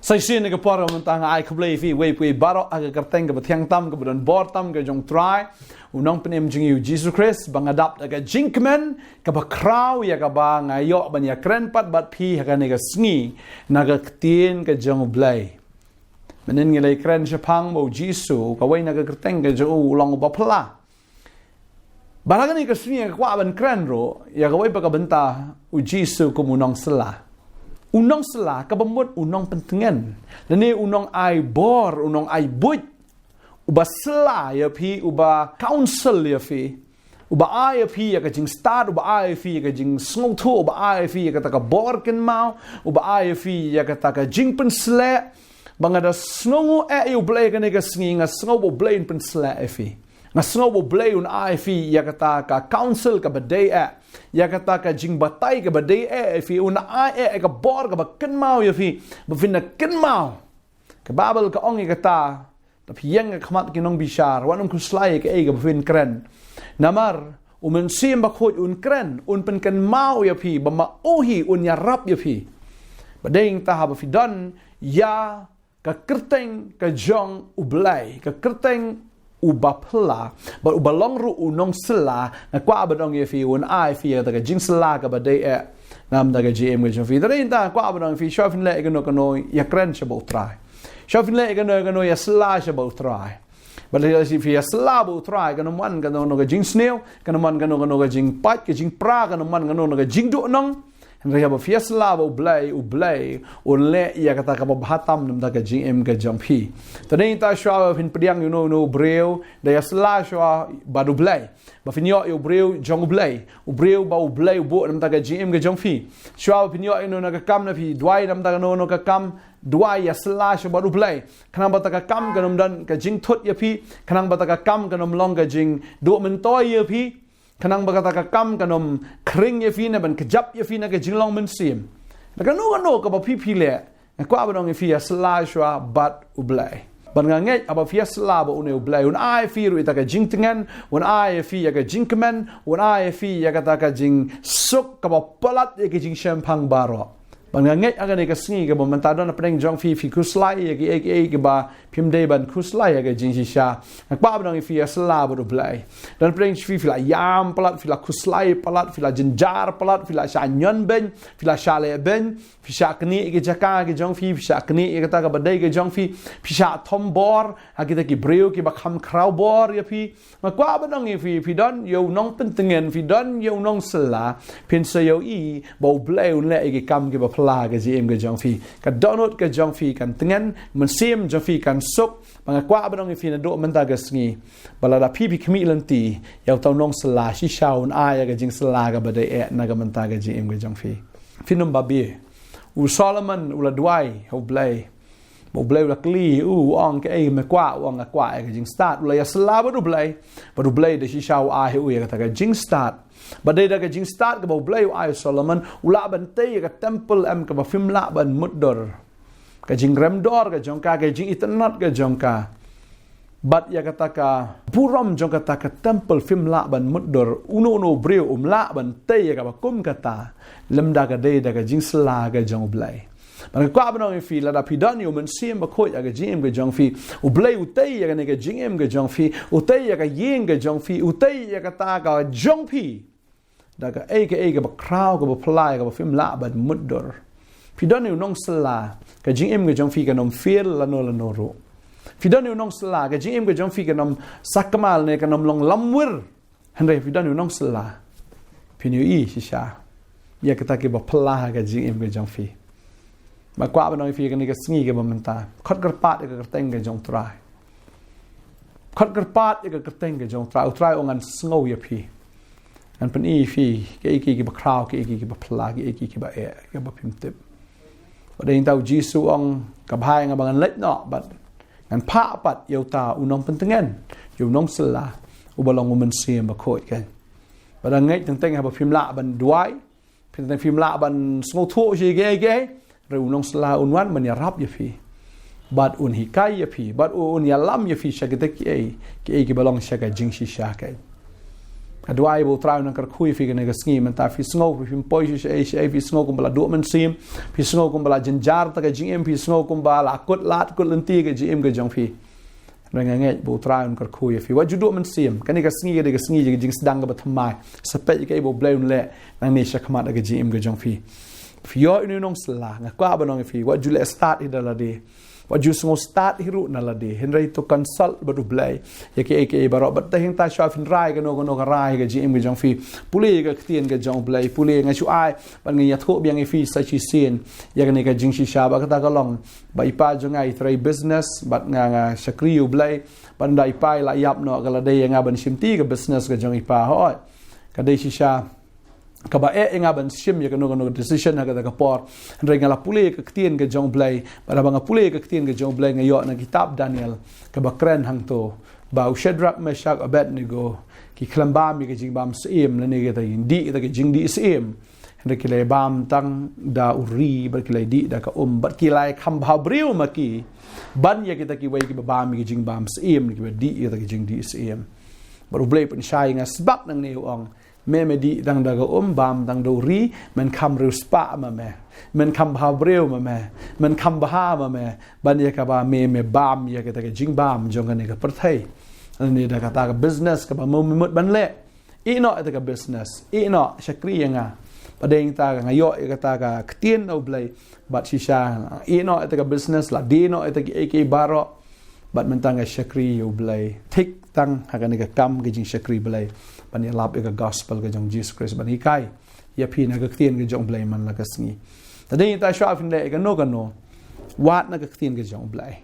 sai sin ke por mentang ai khlei fi we pui baro aga kerteng ke thiang tam ke don bor tam ke jong try unong penem jing yu Jesus Christ bang adapt aga jinkmen ke ba kraw ya ka ba ngayo ban ya kren pat bat phi ha ne ga sngi naga tien ke jong blai menen ngelai kren japang mo Jisu ka we naga kerteng ke jo long ba phla baragani ke sngi ka kwa ban kren ro ya ka we ba ka benta u Jisu ko Nongsylla Nongsylla ka bamut unong pentengen lani unong ai bor unong ai buit uba sela ya phi uba council ya phi uba ai phi ya ka jing start uba ai phi ya ka jing snong thu uba ai phi ya ka ta ka bor ken mau uba ai phi ya ka ta ka jing pen sle bangada snongu e u blay ka ne ka sngi nga sngo blay pen sle e phi nga sngo blay un ai phi ya ka ta ka council ka badai e ya kata ka jing batai ka badai fi una ai ka bor ka ken mau ya fi bafina ken mau ka babel ka ong kata tapi yang ka mat kinong bishar wanum kuslai ka ga bafin kren namar umen sim ba khoj un kren un pen ken mau ya fi ba ma ohi un ya rap ya fi badeng ta ha ba fi don ya ka kerteng ka jong ublai ka kerteng ubapla but ubalong ru Nongsylla na kwa badong ye fi un ai fi ta ka jingsla ka badai nam da ka gm ga fi dare ta kwa badong fi shofin le ga no ya kren chabo try shofin le ga no ya sla chabo try but le si fi ya sla bo try ga no man ga no ga jing snail ga no man ga no ga jing pat ga jing pra ga no man ga no ga jing do nong Raya ba fias la ba ublay unle ya kata ka bahatam nam da ka gm ka jampi tadai ta shwa fin priang no breu da ya sla shwa ba ublay ba finyo yo breu jong ublay ba ublay bo nam da ka gm ka jampi shwa finyo no na ka kam na fi dwai nam da no ka kam dwai ya sla shwa ba ublay kanang ba ta ka kam ka nam dan ka jing thot ya fi kanang ba ta ka kam ka nam long ka jing do men toy ya fi kanang bagata ka kam kanom kring ye fina ban kejap ye fina ke jinglong men Syiem ka no ka ba pipi le ko abang ye fia slashwa bat ublai ban nga ngai aba fia slaba une ublai un ai firu ita ka jingtengan un ai fia ka jingkemen un ai fia ka ta ka jing suk ka ba palat ye ke jing champang baro ban nga ngai aga ne ka sngi ka ba man ta don apreng jong fi kuslai ye ke ba pimde ban kuslai ye ke jing shisha ko abang ye fia slaba ublai dan preng fila yam palat fila kuslai palat fila jinjar palat fila shanyon ben fila shale ben fisha kni ke jaka ke jong fi fisha kni ke ta ka badai ke jong fi fisha thom bor ha kita ki breu ki ba kham kraw bor ya fi ma kwa ba dong fi don yo nong pentengen fi don yo Nongsylla pin se yo I bo bleu le ke kam ke ba pla ke gm ke jong fi ka donut ke jong fi kan tengen men Syiem jong fi kan suk ma kwa ba dong fi na do men ta ke sngi bala da pi khmi lanti yo tau Nongsylla shi shaun ai ke jing sla ka badai na ka men ta ke gm ke jong fi finum ba bi u Solomon u la dwai ho blai bo blai la kli u ong ke me kwa ong a kwa ke jing start u la ya sla ba du blai de shi shau a he u ya ta ka jing start ba de da ka jing start ke bo blai u ai Solomon u la Bantei ka temple am ka ba fim la ban muddor ka jing rem dor ka jong ka jing itnat ka jong ka bat ya kata ka buram jong kata ka temple fim la ban muddor uno breu la Bantei ka ba kum kata lemda ka de da ka jing sla ka jong blai man ko abno fi la da pidon yo men Syiem ba khoi ga gm ga jong fi u blai u tei ga ne ga gm ga jong fi u tei ga yin ga jong fi u tei ga ta ga jong fi da ga ga ba kraw ga ba plai ga ba fim la ban muddor pidon yo Nongsylla ga gm ga jong fi ga nom fil la no ro pidon yo Nongsylla ga gm ga jong fi ga nom sakmal ne ga nom long lamwir hanre pidon yo Nongsylla pinyo I shisha ya kata ke ba pla ga gm ga jong fi ma kwa ba no fi ga ni ga sngi ga ba menta khot gar pat ga teng ga jong trai khot gar pat ga teng ga jong trai ongan sngo ya phi an pen I fi ke ba kraw ke ba pla ke ba ga ba pim tip ba ding tau Jisu ong ka bhai nga bangan let no but an pa pat yo ta unong pentengen yo Nongsylla u balong men Syiem ba khoi kan ba da ngai teng ha ba phim la ban duai phim la ban sngo thu ji ge Reu Nongsylla unwan man ya rap ya fi bat un hikai ya fi bat un ya lam ya fi shagete ki balong shaga jing shi shakai Kedua ibu try nak kerkui fi kena kesngi mentah fi sngau fi poi fi sngau kum bala dua men Syiem fi sngau kum bala jenjar ta ke jing fi sngau kum bala akut lat kut lenti ke jing ke jong fi renganget ibu try nak kerkui fi waju dua men Syiem kan ke kesngi ke kesngi je jing sedang ke Nongthymmai sepet ke ibu blai le nang ni syakmat ke jing ke jong fi yo ini Nongsylla ngakwa ba nong fi waju le start idala de waju sngau start hiru nalade henry to consult badu blai yake barok batta hing ta sha fin rai kano rai ga jim ga jong fi puli ga ktien ga jong blai puli nga chu ai ban ngi yatho biang fi sa chi sin ya ga ne ga jing shi sha ba kata ka long ba ipa jong ai trai business bat nga shakri u blai ban dai pai la yap no ga la dei nga ban shimti ga business ga jong ipa hoi ka dei shi sha kaba inga ban Syiem ya kano decision aga ka por renga la pule ka ktien ga jong blai para banga pule ka ktien ga jong blai nga yo na kitab Daniel kaba kren hang to ba Shadrach Meshach Abednego ki klamba mi ga jing bam Syiem la ne ga di ta ga jing di Syiem hendak kilai bam tang da uri bar kilai di da ka bat kilai kham bha briu ma ki ban ya kita ki wai ki ba mi ga jing bam Syiem ki di ta ga jing di Syiem baru blai pen shai nga sebab nang ne ong me di dang daga bam dang do ri men kam ru spa ma me men kam bha breu ma me men kam bha ma me ban ya ka ba me bam ya ka ta jing bam jong ne ka perthai ani da ka ta business ka ba mo mut ban le i no ta ka business i no shakri nga padeng ta nga yo ka ta ka ktien no blai bat shisha i no ta ka business la di no ta ki baro bat mentang shakri yo blai tik tang ha ka ne ka kam ki jing shakri blai ban ya lap ka gospel ka jong Jesus Christ ban hikai ya phi na ka ktien ka jong blai man la ka sngi tadeng ta sha fin le ka no wat na ka ktien ka jong blai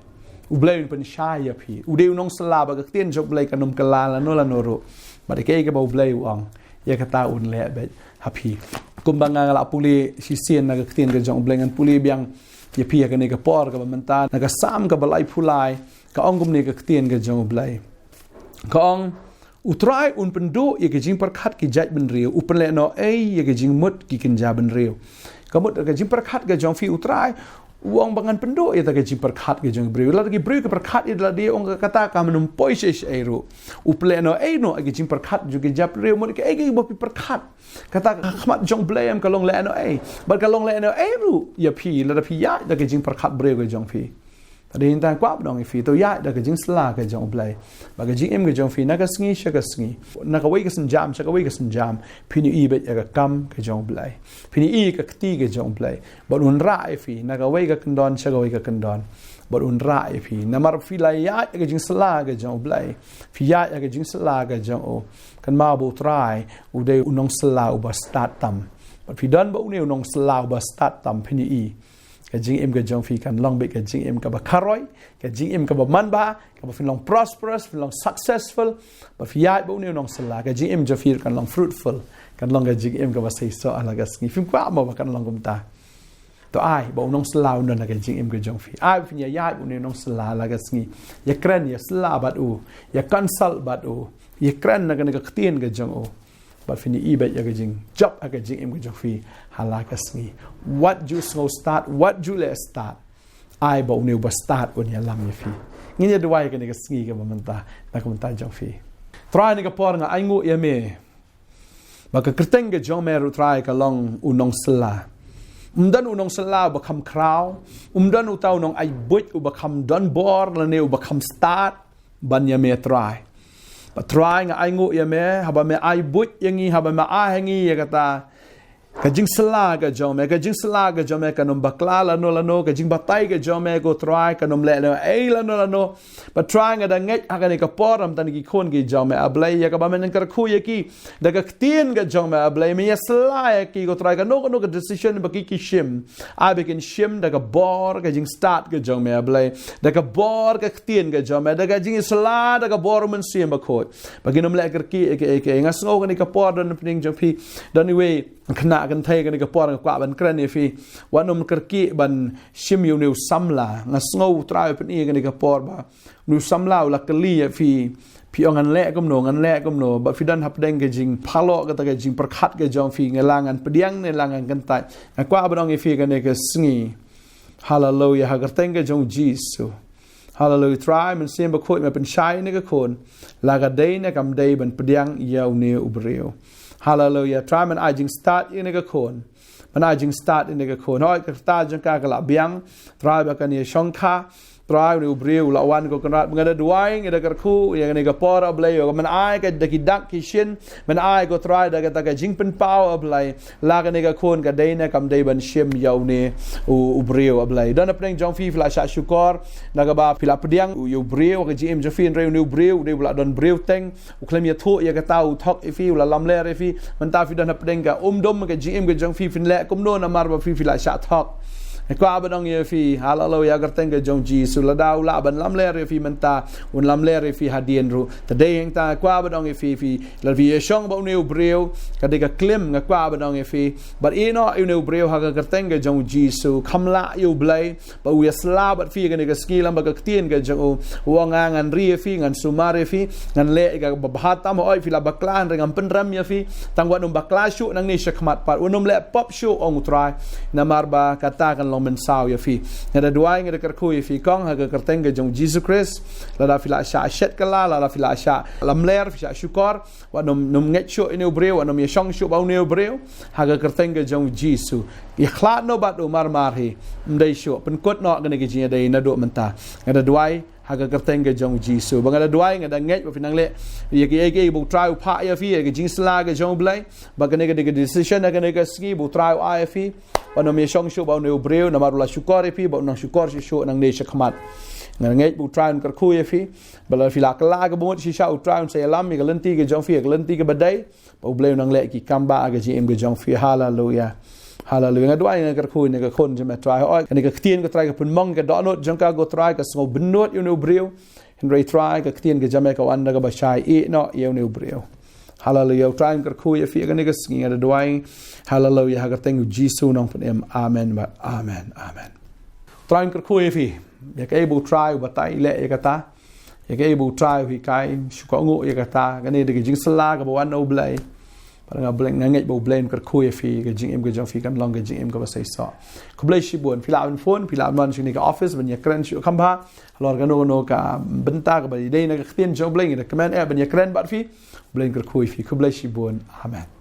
u blai pen sha ya phi u de Nongsylla ba ka ktien jong blai ka nom kala la no ro ba de ke ka ba u blai uang ya ka ta un le be happy kumbanga la puli si sien na ka ktien ka jong blai ngan puli biang ya phi ka ne ka por ka ba menta na ka sam ka balai phulai ka ongum ne ka ktien ka jong blai ka ong utrai un pendu ye ke jing perkhat ki jaj ben riu upen le no ye ke jing mut ki kinja ben riu kamut ke jing perkhat ke jong fi utrai uang bangan pendu ye ta ke jing perkhat ke jong briu la ki briu ke perkhat ye la dia ong kata ka menum poise ero uple no no ke jing perkhat ju ke jap riu mut ke ke bo pi perkhat kata khmat jong blem ka long le no bar ka long le no ru ye phi la da phi ya da ke jing perkhat briu ke jong fi ada yang tak kuat dong ifi tu ya dah kejing selah ke jong blai bagi jing ke jong fi nak sengi syaka sengi nak wei ke senjam syaka wei ke senjam pini i bet ya kam ke jong blai pini i ke keti ke jong blai bot un ra ifi nak wei ke kendon syaka wei ke kendon bot un ra ifi namar fi la ya ke jing selah ke jong blai fi ya ke jing selah ke jong o kan ma bo try u de unong selah u ba start tam bot fi don ba u ne unong selah u ba start tam pini i ke jing im ke jong fi kan long be ke jing im ka ba karoi ke jing im ka ba man ba ka ba fin long prosperous fin long successful ba fi ya ba ne Nongsylla ke jing im jo fi kan long fruitful kan long ke jing im ka ba sei so ala ga sni fin kwa ma ba kan long kum ta to ai ba Nongsylla un na ke jing im ke jong fi ai fin ya ba ne Nongsylla ala ga sni ya kran ya sla bat u ya consult bat u ya kran na ka ktien ke jong o but fini ibet ya gajing job aga jing im gajong fi halaka sngi what you so start what you let start ai ba unu ba start on ya lam ya fi ngi ya dwai ka ne ga sngi ga mamanta na ka manta jong fi try ne ga por nga ai ngu ya me ba ka krteng ga jong me ru try ka long Nongsylla dan Nongsylla ba kham kraw dan utau nong ai buit u ba kham don bor la ne u ba kham start ban ya me try but try nga ai ngu ya me haba me ai but yangi haba me a hangi ya kata ka jing sela ka jome ka jing sela ka jome ka nom bakla la no ka jing batai ka jome go try ka nom le no la no but try nga da ngai ha ka ne ka poram tan ki khon ki jome ablai ya ka ba men kar khu ya ki da ka tien ka jome ablai me ya sela ya ki go try ka no ka decision ba ki shim a be kin shim da ka bor ka jing start ka jome ablai da ka bor ka tien ka jome da ka jing sela da ka bor men sim ba khoi ba ki nom le kar ki ke nga sngo ka ne ka por don pning jong phi don we khna kan thai kan ka por ka ban kran ni fi wanom kerki ban shim yu new samla nga sngo trai pen i kan ka por ba nu samla la kali fi ngan le kom no ba fi dan hap deng ke jing phalo ka ta ke jing perkhat ke jong fi ngelangan pediang ne langan kan tai kwa ba dong fi kan ke sngi hallelujah ha ka teng ke jong Jisu Hallelujah try man Syiem ba khoi ma pen shai ne ka khon la ga dei ne kam dei ban pediang yau ne ubreu Hallelujah try man ajing start ne ka khon man ajing start ne ka khon hoi ka ta jang ka la biang try ba ka ni shong kha try ne ubreu la wan ko kan ngada duai ngada ka khu ya ne ka por ablai yo man ai ka da ki dak ki shin man ai ko try da ka jing pen pau ablai la ka ne ka khon ka dei ne kam dei ban Syiem yau ne ubreu ablai don apeng jong fi fla sha syukor na ka ba pila pediang u breu ka GM jo fi reu ne breu de la don breu teng u klem ya thu ya ka tau thok e fi la lam le re fi man ta fi don apeng ka dom ka GM ka jong fi fin le kum no na mar ba fi la sha thok qua bên ông ye phi hallelujah gar teng ke jong Jisu la dau la ban lam le re phi menta un lam le re phi hadien ru ta de heng ta qua bên ông ye phi la vi shong ba neu breu ka de ka klim nga qua bên ông ye phi but ino neu breu ha gar teng ke jong Jisu kham la yu blai ba u sla bat phi ke ne ka ski lam ba ka tien ke jong wa nga ngan ri phi ngan sumare phi ngan le ka ba hat tam oi phi la ba klan ngam pen ram ye phi tang wa num ba kla shu nang ni shakmat pat unum le pop shu ong try na mar ba kata kan men sao ya fi ngada duai ngada kar khu fi kong ha ka teng ge jong Jesus Christ la da fila sha shet kala la fila sha lam ler fi sha shukor wa num nget shu inu breu wa num ye shong shu ba inu breu ha ka teng ge jong Jesus ya khlat no bat umar mar hi ndai shu pen kot no ngene ge jin dai na do menta ngada duai ha ka teng ge jong Jesus ba ngada duai ngada nget ba finang le ye ge bu try pa ya fi ge jing sla ge jong blai ba ngene ge decision ngene ge ski bu try I fi wa no me shong shu ba no breu na marula shukor fi ba no shukor shu nang ne shakmat ngai bu try kar khu fi ba la fila kala ga bu shi sha u try se lam mi ga lenti ge jong fi ga lenti ge badai ba bleu nang le ki kamba ga ji em ge jong fi hallelujah hallelujah ngadwai kar khu ne ga khon je me try oi ne ga ktien ga try ga pun mong ga do no jong ka go try ga so benot you no breu en re try ga ktien ga jame ka wan ga ba shai e no you no breu Hallelujah. Try and kerkuya fi ga nigga singing at doing. Hallelujah. Ha teng Jisu nong pen amen ba amen amen. Try and kerkuya fi. Ya ka able try ba tai le ya kata. Ya ka able try fi kai shuko ngo ya kata. Ga ne de jing sala ga ba wan no blai. Ba nga bleng na ngai bo blame kerkuya fi ga jing em ga jong fi kan long ga jing em ga ba sai so. Ku blai shi buan fi la an phone fi la man shi ni ga office ban ya kren shi kam ba. Lor ga no ka benta ga ba dei na ga ktien jo bleng da command app ban ya kren ba fi Blen kerkui fi kublai shi buon. Amen.